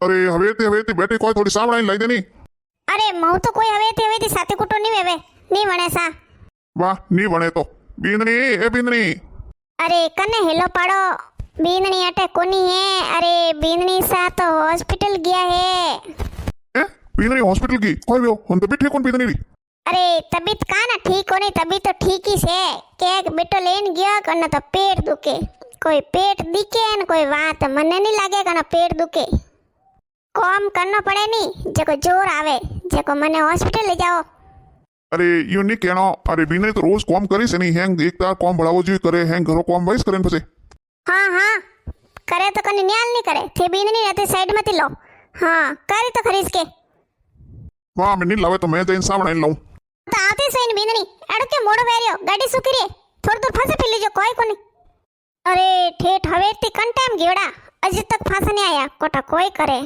अरे हवेती बेटी कोई थोड़ी सावधानी लाई देनी। अरे मऊ तो कोई हवेती साथी कुटो नहीं वेवे नहीं वणे सा। वाह नहीं बने तो बींदनी ए बींदनी। अरे कने हेलो पाड़ो बींदनी अटे कोनी है। अरे बींदनी सा तो हॉस्पिटल गया है। ए बींदनी हॉस्पिटल की कोई भी हो हम तो भी ठीक कौन बींदनी री। अरे तबीयत का ना ठीक होनी तभी तो ठीक ही से के बेटो लेन गया करना तो पेट दुखे कोई पेट दिखे न कोई बात मने नहीं लागे करना पेट दुखे काम करना पड़े नहीं जको जोर आवे जको मने हॉस्पिटल ले जाओ। अरे यू नहीं कहना। अरे बींदनी तो रोज काम करी से नहीं हैंग एक तार काम बढ़ावो जी करे हैंग घरो काम वाइस करे फसे। हाँ करे तो कने न्याल नहीं करे थे बींदनी रहते साइड में लो। हाँ करे तो खरीद के वाह मैं नहीं लावे तो मैं तो इंसान बना लाऊं तो आते सही बींदनी एडो के मोड़ो वेरियो गाड़ी सुकी रे थोड़ी दूर फंसे फिर लीजो कोई कोनी। अरे ठेठ हवेती कन टाइम गेड़ा अजी तक फांसा नहीं आया कोटा कोई करे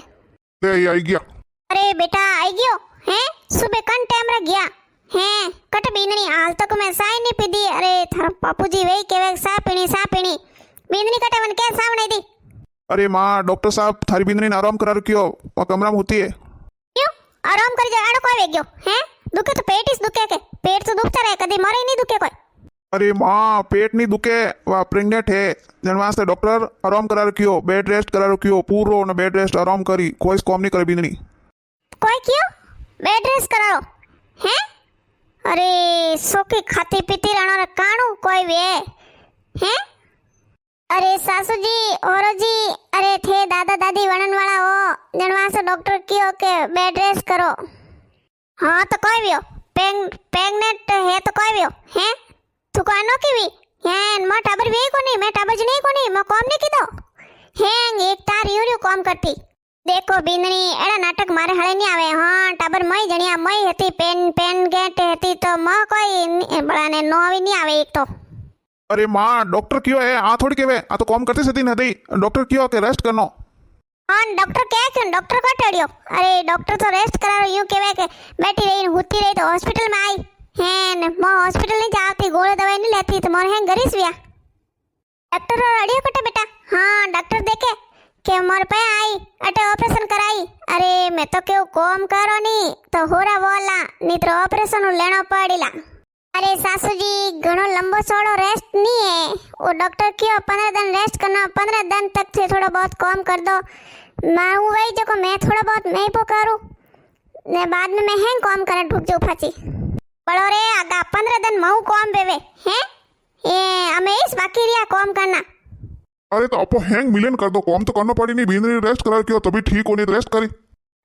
ते ये आई गया। अरे बेटा आई गयो हैं सुबह कन टाइम रा गया हैं कट बींदनी हाल तक मैं साई नहीं पीदी। अरे थारा बापूजी वही केवे सा पीनी बींदनी कटे वन के सा बनाई दी। अरे माँ डॉक्टर साहब थारी बींदनी ने आराम करा रखियो और कमरा में होती है। क्यों आराम कर जा आड़ो कोई वे गयो हैं दुखे तो पेट इस दुखे के पेट तो दुखता रहे कदी मरे नहीं दुखे कोई। अरे माँ पेट नहीं दुखे वह प्रेग्नेंट है जनवास से डॉक्टर आराम करा रखियो बेड रेस्ट करा रखियो पूरो ने बेड रेस्ट आराम करी कोई काम नहीं करे बींदनी। कोई क्यों बेड रेस्ट कराओ हैं। अरे सोकी खाती पीती रहना रे काणू कोई वे हैं। अरे सासू जी और जी अरे थे दादा दादी वणन वाला हो जनवास डॉक्टर कियो के बेड रेस्ट करो। हाँ तो कोई भी हो प्रेग्नेंट है तो कोई भी हो हैं तू कानो की भी हैं मैं टाबर भी को नहीं मैं टाबर जी नहीं को नहीं मैं काम नहीं की दो हैं एक तार यूरियो काम करती। देखो बींदनी एड़ा नाटक मारे हळे नहीं आवे। हाँ टाबर मई जणिया मई हती पेन गेट हती तो म कोई बड़ाने नो आवी नहीं आवे एक तो। अरे माँ डॉक्टर क्यों है आ थोड़ी केवे आ तो काम करती सती नहीं डॉक्टर क्यों के रेस्ट करनो। हाँ डॉक्टर क्या क्यों डॉक्टर को टेड़ियो। अरे डॉक्टर तो रेस्ट करा यूं केवे के बैठी रही होती रही तो हॉस्पिटल में आई हैं मैं हॉस्पिटल नहीं जाती गोली दवाई नहीं लेती तो मोर हैं घरीस विया डॉक्टर अड़ियो कटे बेटा। हाँ डॉक्टर देखे के मोर पे आई अटे ऑपरेशन कराई। अरे मैं तो क्यों काम करो नहीं तो होरा बोला नहीं तो ऑपरेशन लेना पड़ेला। अरे सासू जी घणो लंबो चौड़ो रेस्ट नहीं है वो डॉक्टर क्यों 15 दिन रेस्ट करना 15 दिन तक से थोड़ा बहुत काम कर दो मैं वही जो मैं थोड़ा बहुत मैं ही करूँ ने बाद में मैं हैं काम करने ढुक जाऊँ फाची बड़ो रे आगा 15 दिन मऊ काम बेवे हैं ये हमें इस बाकी रिया काम करना। अरे तो अपो हैंग मिलन कर दो काम तो करना पड़ी नहीं बींदनी रेस्ट करा क्यों तभी ठीक होनी रेस्ट करी।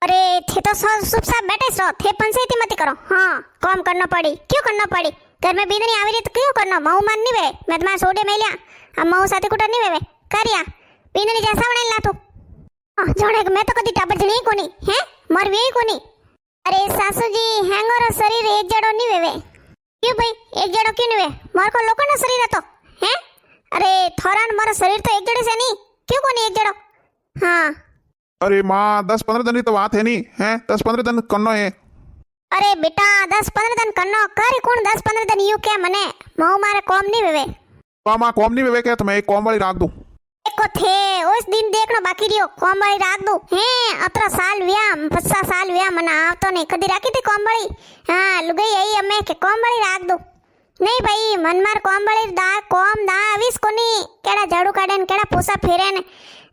अरे थे तो सुप साहब बैठे सो थे पंचायती मत करो। हाँ काम करना पड़ी क्यों करना पड़ी घर में बींदनी आवी रही तो क्यों करना मऊ मन नहीं वे मैं तुम्हारे सोडे में लिया हम मऊ साथी कुटर नहीं वे करिया बींदनी जैसा बने ला तू जोड़े मैं तो कदी टाबर नहीं कोनी हैं मर भी कोनी। अरे सासू जी हैंगोर शरीर एक जड़ो नहीं वेवे क्यों भाई एक जड़ो क्यों नहीं वे मोर को लोको ना शरीर है तो हैं। अरे थोरान मारा शरीर तो एक जड़े से नहीं क्यों कोनी एक जड़ो। हाँ अरे माँ 10-15 दिन की तो बात है नहीं है 10-15 दिन करना है। अरे बेटा 10-15 दिन करनो करी कौन 10-15 दिन यू क्या मने मऊ मारे काम नहीं वेवे। माँ काम नहीं वेवे क्या तो मैं एक काम वाली राख दूँ एको थे उस दिन देखनो बाकी रियो काम वाली राख दू हैं अतरा साल व्या 50 साल व्या मना आवतो नहीं कदी राखी थी काम वाली। हाँ लुगाई यही अम्मे के काम वाली राख दू नहीं भाई मन मार काम वाली दा काम दा आवीस कोनी केड़ा झाड़ू काढे ने केड़ा पोसा फेरे ने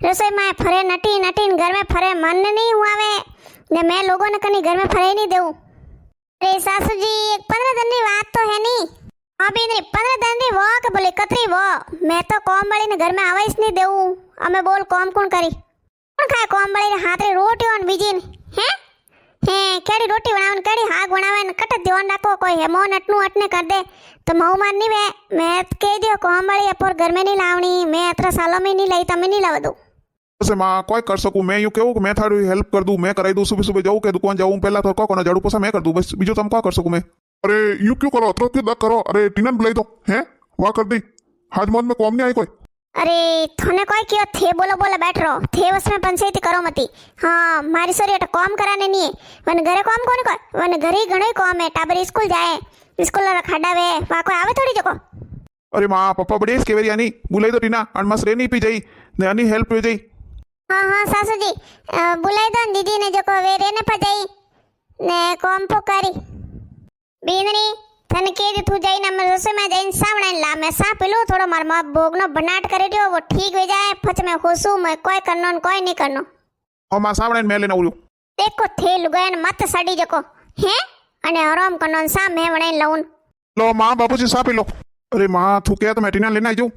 रसोई में फरे नटी घर में फरे मन नहीं हुआवे ने मैं लोगों ने कनी घर में फरे नहीं देऊ। अरे सासू जी एक 15 दिन की बात तो है नहीं। हाँ बींदनी 15 दिन की वो के बोले कतरी वो मैं तो काम वाली ने घर में आवाइस नहीं देऊ हमें बोल काम कौन करी कौन खाए काम वाली ने हाथ रे रोटी और बीजी हैं हैं केड़ी रोटी बनावन केड़ी हाग बनावन कट ध्यान रखो कोई हेमो नटनु अटने कर दे तो मऊ मान नहीं वे मैं कह दियो काम वाली अपोर घर में नहीं लावनी मैं अतरा सालों में नहीं लाई तमे नहीं लाव दू। से माँ कोई कर सकूँ मैं यूँ कहूँ मैं थारी हेल्प कर दूँ मैं कराई दूँ सुबह जाऊँ के दुकान जाऊँ पहला तो को झाड़ू पोसा मैं कर दूँ बस बीजो तुम क्या कर सकूँ मैं। अरे यूं क्यों करो अतरो क्यों करो। अरे टीनन बुलाई दो हैं वाह कर दी हाथ मन में काम नहीं आई कोई। अरे थोने कोई क्यों थे बोलो बैठ रहो थे उसमें पंचायती करो मती। हाँ मारी सोरी अट काम कराने नहीं है वन घरे काम कोनी कोई वन घरे ही घणो काम है टाबर स्कूल जाए स्कूल रा खडावे वा कोई आवे थोड़ी जको। अरे माँ पप्पा बड़ी केवेरी आनी बुलाई दो टीना अनमस रे नहीं पी जाई ने आनी हेल्प हो जाई। हाँ हाँ सासू जी बुलाई दो ने दीदी ने जो को वे रेने पजाई ने कोम पुकारी बीनरी तने के दी तू जाई ना मैं रसोई में जाइन सावणे ला मैं सा पीलो थोड़ो मार मां भोगनो बनाट करे दियो वो ठीक हो जाए फच में होसू मैं कोई करनो न कोई नहीं करनो હા માં સાવણે મેં લઈને આવ્યું देखो थे लुगायन मत सड़ी जको हैं अने आराम करनो न सा मैं वणे लऊन લો માં બાપુજી સા પી લો અરે માં તું કે તો મેં ટીના લઈને આવી જાઉં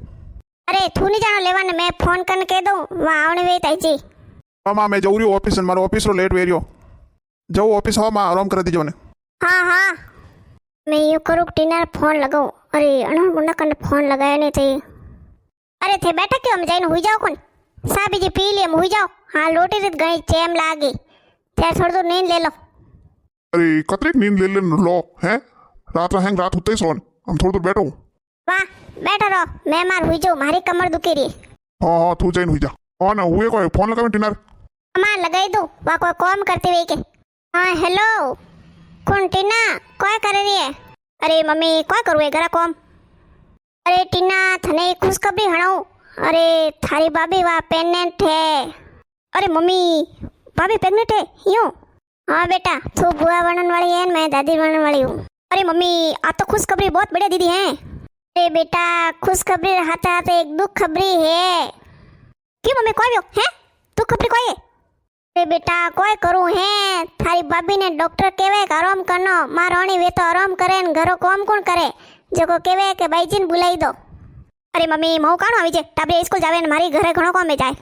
अरे तू नहीं जानो लेवा ने मैं फोन करने कह दूं वहां आवने वे ताई जी હા માં મેં જઉં રહ્યો ઓફિસ મારો ઓફિસરો લેટ વેર્યો જવું ઓફિસ હો માં આરામ કરી દીજો ને हाँ हाँ मैं यूं करूँ टीना फोन लगाऊं अरे अनूर मुंडा कन फोन लगाया नहीं थे अरे थे बैठा क्यों हम जाइन हुई जाओ कौन साबी जी पी लिए हुई जाओ हाँ लोटी રીત गई चैम लागी त्यार थोड़ी दूर नींद ले लो अरे कतरी नींद ले लो है रात होते ही सोन हम थोड़ी दूर बैठो वाह बैठा रहो मैं मार हुई जाऊं मारी कमर दुखी रही हाँ तू जाइन हुई जा हाँ ना हुए कोई फोन लगा टीनार मां लगाई दो वहाँ कोई कॉम करती हुई के हाँ हेलो कौन टीना कोई कर रही है अरे मम्मी कोई करूँ है घरा कॉम अरे टीना थने खुशखबरी हणाऊं अरे थारी भाभी वहाँ प्रेग्नेंट है अरे मम्मी भाभी प्रेग्नेंट है यूं हाँ बेटा तू बुआ बनने वाली है मैं दादी बनने वाली हूँ अरे मम्मी आप तो खुशखबरी बहुत बढ़िया दीदी हैं अरे बेटा खुशखबरी हाथे हाथे एक दुख खबरी है क्यों मम्मी कोई भी है दुख खबरी कोई है अरे बेटा कोई करूँ है थारी भाभी ने डॉक्टर कहवे कि आराम करनो मां रोणी वे तो आराम करे न घरो काम कौन करे जो को कहवे कि बाईजी ने बुलाई दो अरे मम्मी मऊ काणो आवी छे टाबरे स्कूल जावे ने मारी घरे घणो कामे जाए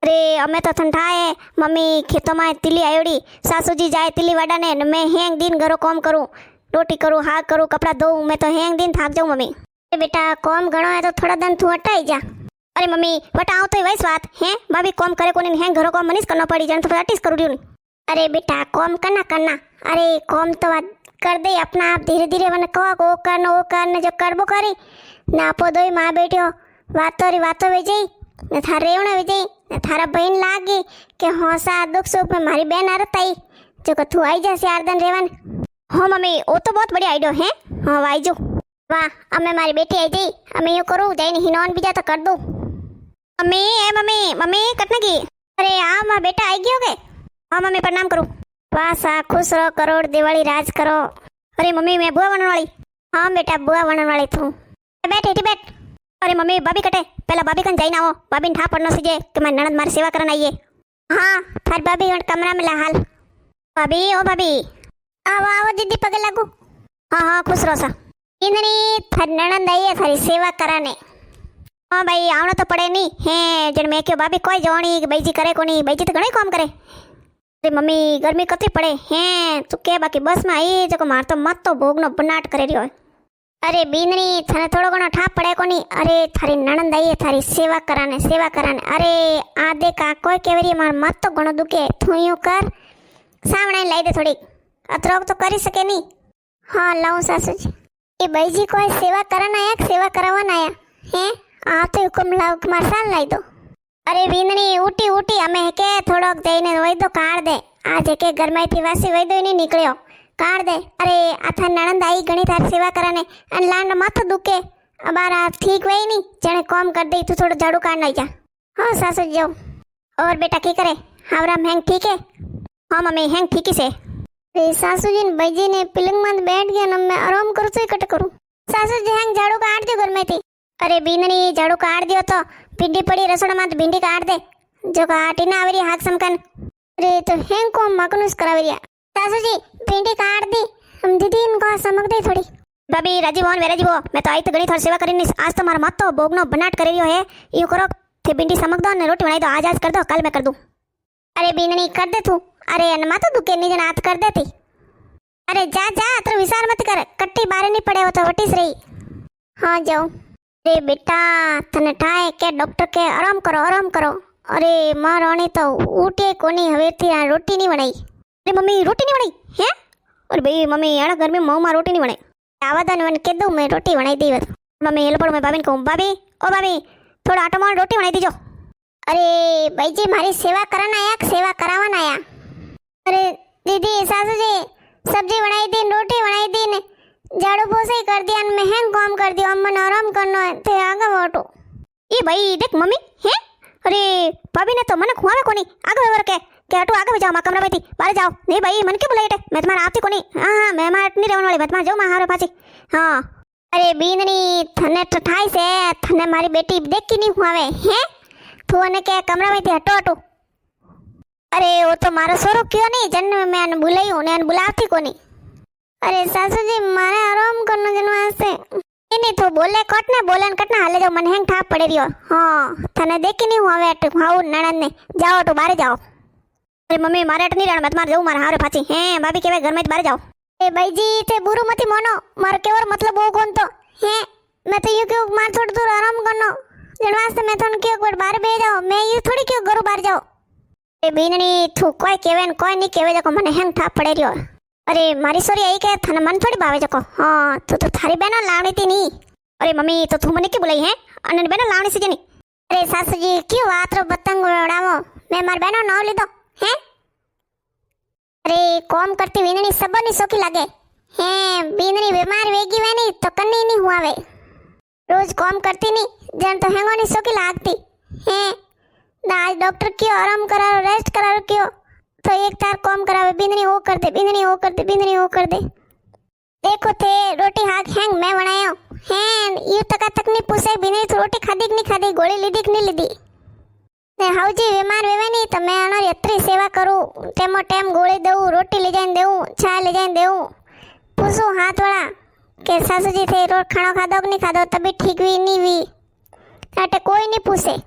अरे अमे तो ठंडाए मम्मी खेतों में तिली आयोड़ी सासूजी जाए तिली वाडा ने मैं हेंग दिन घरो काम करूँ रोटी करूँ हाथ करूँ कपड़ा धोऊं मैं तो हेंग दिन थाक जाऊँ मम्मी अरे बेटा काम घणो है तो थोड़ा दिन तू हटाई जा अरे मम्मी वटाओ तो वैस बात है भाभी कॉम करे कोनी हैं घरों को मनीष करना पड़ी जन तो प्रैक्टिस करू दियो अरे बेटा कॉम करना अरे कॉम तो बात कर दे अपना आप धीरे धीरे मैंने कहो को करना वो करना जो करबो करी नापो दोई माँ बेटियो वातो विजय ने थार रेवणे विजय ने थारा बहन लागी के होसा दुख सुख में मारी बहन आरत आई जो को तू आई जैसे 8 दिन रेवन हो मम्मी वो तो बहुत बढ़िया आइडिया है हाँ वाईजो वाह अमे मारी बेटी आई गई अमे यूं करूँ जाइन हिनोन बीजा तो कर दूँ मम्मी ए मम्मी मम्मी कटने की अरे हाँ माँ बेटा आई गई होगे हाँ मम्मी प्रणाम करूँ वाह सा खुश रहो करोड़ दिवाली राज करो अरे मम्मी मैं बुआ बनने वाली हाँ बेटा बुआ बनने वाली थू बैठ अरे मम्मी भाभी कटे पहला भाभी कन जाई ना हो भाभी ने ठा पड़नो सीजे कि मैं ननद मारी सेवा करने आई है हाँ थार भाभी कमरा में ला हाल भाभी ओ भाभी आओ आओ दीदी पगे लागू हाँ हाँ खुश रहो सा इंद्री थार ननद आई है थारी सेवा कराने हाँ भाई आवना तो पड़े नहीं है जन मैं क्यों भाभी कोई जोणी बैजी करे कोनी बैजी तो घणे काम करे अरे मम्मी गर्मी कतरी पड़े हैं तू के बाकी बस में आई जो मार तो मत तो भोगनो बनाट करे रही हो अरे बीनरी थाने थोड़ो घणो ठाप पड़े कोनी अरे थारी ननंद आई है थारी सेवा कराने अरे आ देखा कोई केवरी मार मत तो घणो दुखे तू यूं कर सावणे लाई दे थोड़ी अतरोग तो करी सके नहीं हाँ लाऊं सासू जी ये बैजी कोई सेवा कराना आया सेवा करावाना आया हैं आ तो हुकुम लाओ कुमार साल लाई दो अरे वीननी उठी अमे के थोड़ोक जईने वैदो काढ़ दे आज के घर में थी वासी वैदो नहीं निकलियो काढ़ दे अरे आथा नणंद आई घणी थार सेवा कराने अन लांड माथो दुखे अबारा ठीक वही नहीं जने काम कर दे तू थोड़ा झाड़ू काढ़ नहीं जा हाँ सासू जी जाओ और बेटा की करे हावराम हैंग ठीक है हाँ मम्मी हैंग ठीक ही से अरे सासू जी ने बैजी ने पिलंग में बैठ गया न मैं आराम करूँ तो कट करूँ सासू जी हैंग झाड़ू काढ़ दियो घर में थी अरे बीननी झाड़ू काढ़ दियो तो भिंडी पड़ी रसोड़ा में भिंडी काढ़ दे जो काटी ना आवरी हाथ समकन अरे तो हेंग को मकनुस करावरिया सासू जी भिंडी काढ़ दी हम दीदी इनको समक दे थोड़ी भाभी राजी बोन वेरा जी वो मैं तो आई तो घणी थोड़ी सेवा करी आज तो मारा मत तो भोगनो बनाट करे रियो है यूं करो थे भिंडी समक दो ने रोटी बनाई दो आज कर दो कल मैं कर दूं अरे बीननी कर दे तू अरे अन मातो दुके नी जन हाथ कर देती अरे जा अतर विचार मत कर कट्टी बारे नहीं पड़े हो तो वटीस रही हाँ जाओ अरे बेटा तने ठाए के डॉक्टर के आराम करो अरे मां रोणी तो उठे कोनी हवे थी रोटी नहीं बनाई अरे मम्मी रोटी नहीं बनाई हैं अरे भाई मम्मी यार घर में मऊ मां रोटी नहीं बनाई आवादन वन के दो मैं रोटी बनाई दी मम्मी ये पड़ मैं भाभी कहूँ भाभी ओ भाभी थोड़ा आटो मार रोटी बनाई दीजो अरे भाई जी मारी सेवा कराना आया सेवा करावाना आया अरे दीदी सासू जी सब्जी बनाई दी रोटी बनाई दी ने झाड़ू पोछा कर दिया मैं हैंग काम कर दिया अम्मा ने आराम करना है ते आगे वाटो ये भाई देख मम्मी है અરે ભાભીને તો મને ખુવાવે કોની આગળ વર કે હટુ આગળ જાઓ માં કમરામાંથી બહાર જાઓ નહીં ભાઈ મને કે બોલાય મેં તમારા આવતી કોની હા મેં માર નહીં રહેવાનું વાળી તમારે જાઉં માં હારે પાછી હા અરે બીનની તને તો થાય છે તને મારી બેટી દેખી નહીં ખુવાવે હે તું અને કે કમરામાંથી હટો હટો અરે ઓ તો મારો સોરો કયો નહીં જન્મ મેં આને બોલાયું ને આને બોલાવતી કોની અરે સાસુજી મારે આરામ કરનો જન્મ હશે એને તો બોલે કટ ને બોલે કટ ને હાલે જાવ મને હેંગ થાપ પડી રહ્યો હા તને દેખી નહીં હું હવે હાઉ નણંદ ને જાઓ તો બારે જાઓ અરે મમ્મી મારે અટ નહીં રહેવાનું મારે જવું મારે હારે પાછી હે ભાભી કેવાય ઘરમાં જ બારે જાઓ એ ભાઈજી તે બુરું મતી મોનો મારો કેવર મતલબ બહુ કોણ તો હે મેં તો યું ક્યું માર થોડું દૂર આરામ કરનો જણવાસ્તે મેં તને ક્યું કોઈ બારે બે જાઓ મેં યું થોડી ક્યું ઘરું બાર જાઓ એ બીનની તું કોઈ કહેવે ને કોઈ નહીં કહેવે જકો મને હેંગ થાપ પડી રહ્યો અરે મારી સોરી આઈ કે તને મન થોડી ભાવે જકો હા તું તો થારી બેનો લાવણી તી નહીં અરે મમ્મી તો તું મને કે બોલાઈ હે અને બેનો લાવણી છે નહીં અરે સાસુજી ક્યું વાતરો પતંગ ઉડાવો મેં માર બેનો નાવ લીધો હે અરે કોમ કરતી વીનની સબરની સોખી લાગે હે બીનની બીમાર વેગી વેની તો કન્ની નહીં હું આવે રોજ કોમ કરતી નહીં જણ તો હેંગોની સોખી લાગતી હે आज डॉक्टर क्यों आराम करारो रेस्ट करारो क्यों तो एक तार कॉम करावे बिंदनी वो कर दे बिंदनी वो कर दे बिंदनी वो कर दे देखो थे रोटी हाथ हैंग मैं बनायो हैं यू तका तक नहीं पूछे बिंदनी तो रोटी खादी कि नहीं खादी गोली लीधी कि नहीं लीधी ने हाउजी बीमार वेवे नहीं तो मैं अनारी अत्री सेवा करूं टेमो टेम गोली दऊं रोटी ले जाइन देऊं चा ले जाइन देऊं पूछूं हाथ वाला के सासू जी थे रोज खाना खादो कि नहीं खादो तभी ठीक हुई नहीं हुई ताटे कोई नहीं पूछे